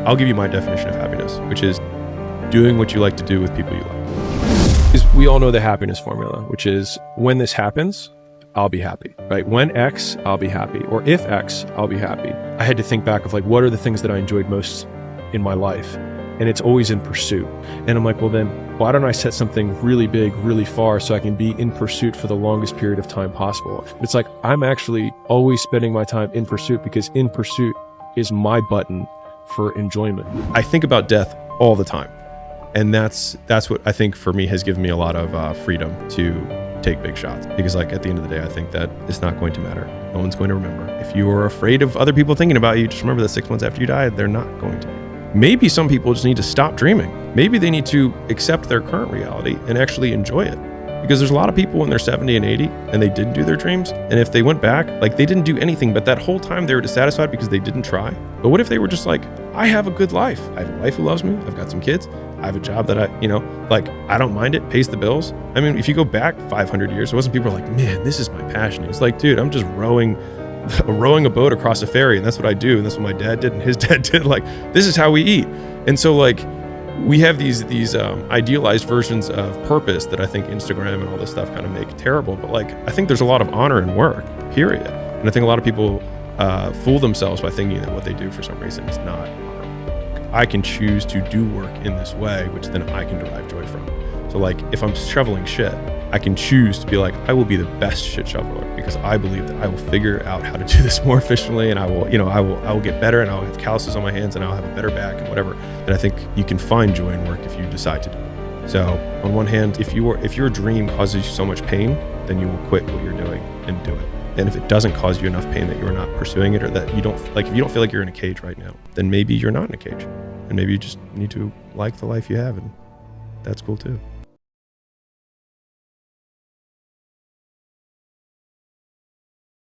I'll give you my definition of happiness, which is doing what you like to do with people you like. Is we all know the happiness formula, which is when this happens, I'll be happy, right? When X, I'll be happy. Or if X, I'll be happy. I had to think back of like, what are the things that I enjoyed most in my life? And it's always in pursuit. And I'm like, well then, why don't I set something really big, really far so I can be in pursuit for the longest period of time possible? It's like, I'm actually always spending my time in pursuit because in pursuit is my button for enjoyment. I think about death all the time. And that's what I think for me has given me a lot of freedom to take big shots. Because like at the end of the day, I think that it's not going to matter. No one's going to remember. If you are afraid of other people thinking about you, just remember that 6 months after you die, they're not going to. Maybe some people just need to stop dreaming. Maybe they need to accept their current reality and actually enjoy it. Because there's a lot of people when they're 70 and 80 and they didn't do their dreams. And if they went back, like they didn't do anything, but that whole time they were dissatisfied because they didn't try. But what if they were just like, I have a good life. I have a wife who loves me. I've got some kids. I have a job that I don't mind it, pays the bills. I mean, if you go back 500 years, it wasn't people like, man, this is my passion. It's like, dude, I'm just rowing a boat across a ferry. And that's what I do. And that's what my dad did. And his dad did. Like, this is how we eat. And so like, we have these idealized versions of purpose that I think Instagram and all this stuff kind of make terrible. But like, I think there's a lot of honor in work, period. And I think a lot of people fool themselves by thinking that what they do for some reason is not honor. I can choose to do work in this way, which then I can derive joy from. So like, if I'm shoveling shit, I can choose to be like, I will be the best shit shoveler because I believe that I will figure out how to do this more efficiently, and I will get better, and I'll have calluses on my hands, and I'll have a better back and whatever. And I think you can find joy in work if you decide to do it. So on one hand, if your dream causes you so much pain, then you will quit what you're doing and do it. And if it doesn't cause you enough pain that you're not pursuing it, or that you don't like, if you don't feel like you're in a cage right now, then maybe you're not in a cage, and maybe you just need to like the life you have, and that's cool too.